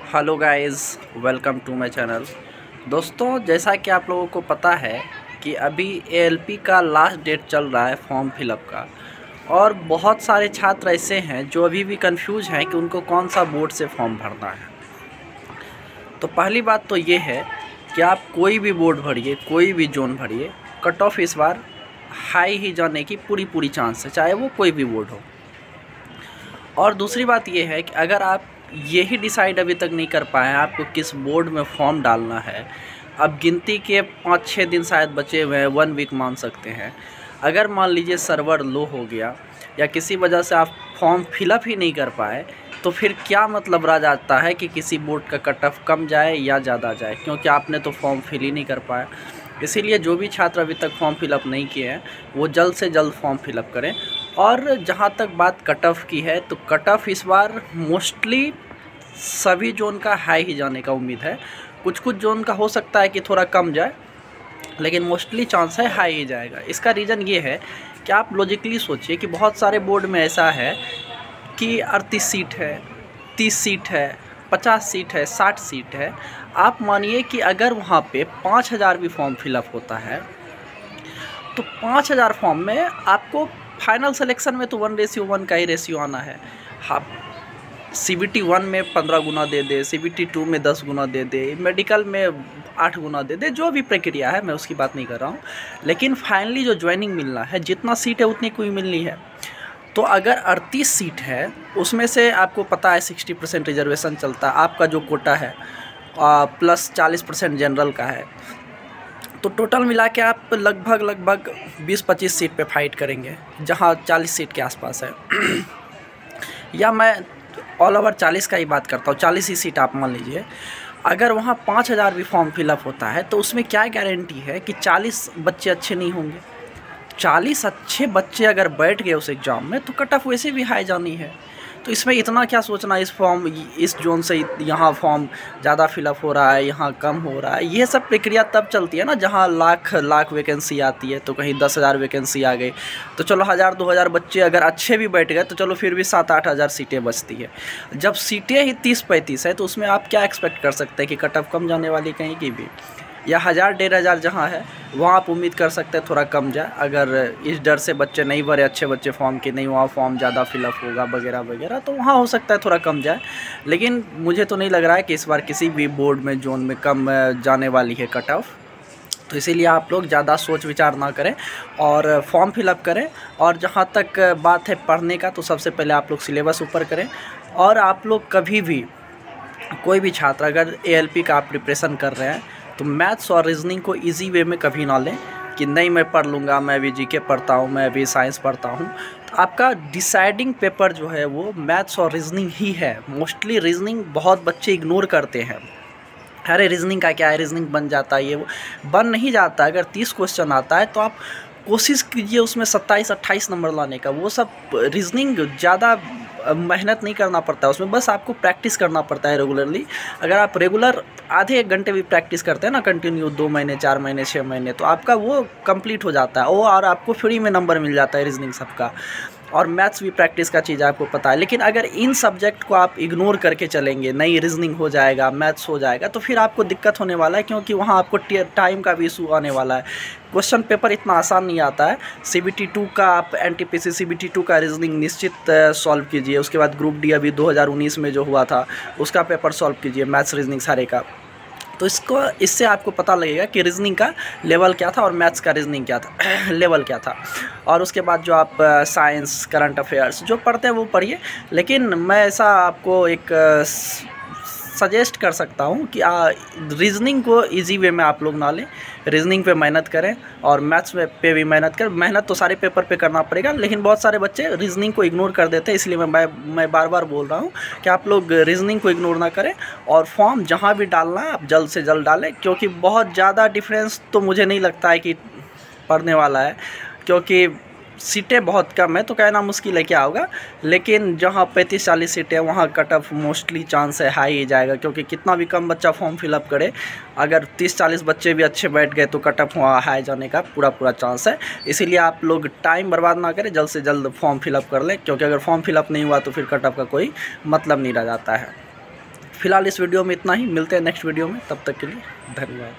Hello guys, welcome to my channel. दोस्तों, जैसा कि आप लोगों को पता है कि अभी एएलपी का लास्ट डेट चल रहा है फॉर्म फिलअप का, और बहुत सारे छात्र ऐसे हैं जो अभी भी कंफ्यूज हैं कि उनको कौन सा बोर्ड से फॉर्म भरना है। तो पहली बात तो ये है कि आप कोई भी बोर्ड भरिए, कोई भी जोन भरिए, कट ऑफ इस बार हाई ही जाने की पूरी चांस है, चाहे वो कोई भी बोर्ड हो। और दूसरी बात ये है कि अगर आप यही डिसाइड अभी तक नहीं कर पाए हैं आपको किस बोर्ड में फॉर्म डालना है, अब गिनती के 5-6 दिन शायद बचे हुए हैं, 1 वीक मान सकते हैं। अगर मान लीजिए सर्वर लो हो गया या किसी वजह से आप फॉर्म फिलअप ही नहीं कर पाए, तो फिर क्या मतलब रह जाता है कि किसी बोर्ड का कट ऑफ कम जाए या ज़्यादा जाए, क्योंकि आपने तो फॉर्म फिल ही नहीं कर पाया। इसीलिए जो भी छात्र अभी तक फॉर्म फिलअप नहीं किए हैं वो जल्द से जल्द फॉर्म फिलअप करें। और जहाँ तक बात कट ऑफ की है, तो कट ऑफ इस बार मोस्टली सभी जोन का हाई ही जाने का उम्मीद है। कुछ जोन का हो सकता है कि थोड़ा कम जाए, लेकिन मोस्टली चांस है हाई ही जाएगा। इसका रीज़न ये है कि आप लॉजिकली सोचिए कि बहुत सारे बोर्ड में ऐसा है कि 38 सीट है, 30 सीट है, 50 सीट है, 60 सीट है। आप मानिए कि अगर वहाँ पे 5000 भी फॉर्म फिलअप होता है, तो 5000 फॉर्म में आपको फाइनल सिलेक्शन में तो 1:1 का ही रेशियो आना है। हाँ, CBT 1 में 15 गुना दे दे, CBT 2 में 10 गुना दे दे, मेडिकल में 8 गुना दे दे, जो भी प्रक्रिया है मैं उसकी बात नहीं कर रहा हूँ। लेकिन फाइनली जो ज्वाइनिंग मिलना है, जितना सीट है उतनी कोई मिलनी है। तो अगर 38 सीट है, उसमें से आपको पता है 60% रिजर्वेशन चलता है, आपका जो कोटा है प्लस 40% जनरल का है, तो टोटल मिला के आप लगभग 20-25 सीट पे फाइट करेंगे, जहाँ 40 सीट के आसपास है। या मैं ऑल ओवर 40 का ही बात करता हूँ, 40 ही सीट आप मान लीजिए। अगर वहाँ 5000 भी फॉर्म फिलअप होता है, तो उसमें क्या गारंटी है कि 40 बच्चे अच्छे नहीं होंगे। 40 अच्छे बच्चे अगर बैठ गए उस एग्ज़ाम में, तो कट ऑफ वैसे भी हाई जानी है। तो इसमें इतना क्या सोचना, इस जोन से यहाँ फॉर्म ज़्यादा फिलअप हो रहा है, यहाँ कम हो रहा है। ये सब प्रक्रिया तब चलती है ना जहाँ लाख वैकेंसी आती है। तो कहीं 10,000 वैकेंसी आ गई, तो चलो 1000-2000 बच्चे अगर अच्छे भी बैठ गए, तो चलो फिर भी 7-8 हज़ार सीटें बचती है। जब सीटें ही 30-35 है, तो उसमें आप क्या एक्सपेक्ट कर सकते हैं कि कट ऑफ कम जाने वाली कहीं की भी, या 1000-1500 जहाँ है वहाँ आप उम्मीद कर सकते हैं थोड़ा कम जाए। अगर इस डर से बच्चे नहीं भरे, अच्छे बच्चे फॉर्म के नहीं, वहाँ फॉर्म ज़्यादा फिलअप होगा वगैरह, तो वहाँ हो सकता है थोड़ा कम जाए। लेकिन मुझे तो नहीं लग रहा है कि इस बार किसी भी बोर्ड में जोन में कम जाने वाली है कट ऑफ। तो इसीलिए आप लोग ज़्यादा सोच विचार ना करें और फॉर्म फिलअप करें। और जहाँ तक बात है पढ़ने का, तो सबसे पहले आप लोग सिलेबस ऊपर करें। और आप लोग कभी भी, कोई भी छात्र अगर ALP का आप प्रिपरेशन कर रहे हैं, तो मैथ्स और रीजनिंग को इजी वे में कभी ना लें कि नहीं मैं पढ़ लूँगा, मैं अभी GK पढ़ता हूँ, मैं अभी साइंस पढ़ता हूँ। तो आपका डिसाइडिंग पेपर जो है वो मैथ्स और रीजनिंग ही है। मोस्टली रीजनिंग बहुत बच्चे इग्नोर करते हैं। अरे रीजनिंग का क्या है, रीजनिंग बन जाता है, ये वो बन नहीं जाता। अगर 30 क्वेश्चन आता है तो आप कोशिश कीजिए उसमें 27-28 नंबर लाने का। वो सब रीजनिंग ज़्यादा मेहनत नहीं करना पड़ता है उसमें, बस आपको प्रैक्टिस करना पड़ता है रेगुलरली। अगर आप रेगुलर आधे 1 घंटे भी प्रैक्टिस करते हैं ना कंटिन्यू, 2 महीने, 4 महीने, 6 महीने, तो आपका वो कंप्लीट हो जाता है वो, और आपको फ्री में नंबर मिल जाता है रीजनिंग सबका। और मैथ्स भी प्रैक्टिस का चीज़ आपको पता है। लेकिन अगर इन सब्जेक्ट को आप इग्नोर करके चलेंगे, नहीं रीजनिंग हो जाएगा, मैथ्स हो जाएगा, तो फिर आपको दिक्कत होने वाला है, क्योंकि वहाँ आपको टाइम का भी इशू आने वाला है। क्वेश्चन पेपर इतना आसान नहीं आता है। CBT 2 का आप NTPC CBT 2 का रीजनिंग निश्चित सॉल्व कीजिए। उसके बाद ग्रुप D अभी 2019 में जो हुआ था उसका पेपर सॉल्व कीजिए, मैथ्स रीजनिंग सारे का। तो इससे आपको पता लगेगा कि रीजनिंग का लेवल क्या था और मैथ्स का रीजनिंग क्या था लेवल क्या था। और उसके बाद जो आप साइंस, करंट अफेयर्स जो पढ़ते हैं वो पढ़िए। लेकिन मैं ऐसा आपको एक सजेस्ट कर सकता हूँ कि रीजनिंग को इजी वे में आप लोग ना लें, रीजनिंग पे मेहनत करें और मैथ्स पे भी मेहनत करें। मेहनत तो सारे पेपर पे करना पड़ेगा, लेकिन बहुत सारे बच्चे रीजनिंग को इग्नोर कर देते हैं। इसलिए मैं बार बार बोल रहा हूँ कि आप लोग रीजनिंग को इग्नोर ना करें, और फॉर्म जहाँ भी डालना है आप जल्द से जल्द डालें, क्योंकि बहुत ज़्यादा डिफरेंस तो मुझे नहीं लगता है कि पड़ने वाला है, क्योंकि सीटें बहुत कम है। तो कहना मुश्किल है क्या होगा, लेकिन जहाँ 35-40 सीटें हैं वहाँ कट ऑफ मोस्टली चांस है हाई ही जाएगा, क्योंकि कितना भी कम बच्चा फॉर्म फिलअप करे, अगर 30-40 बच्चे भी अच्छे बैठ गए तो कट ऑफ वहाँ हाई जाने का पूरा चांस है। इसीलिए आप लोग टाइम बर्बाद ना करें, जल्द से जल्द फॉर्म फिलअप कर लें, क्योंकि अगर फॉर्म फिलअप नहीं हुआ तो फिर कट ऑफ का कोई मतलब नहीं रह जाता है। फिलहाल इस वीडियो में इतना ही, मिलते हैं नेक्स्ट वीडियो में, तब तक के लिए धन्यवाद।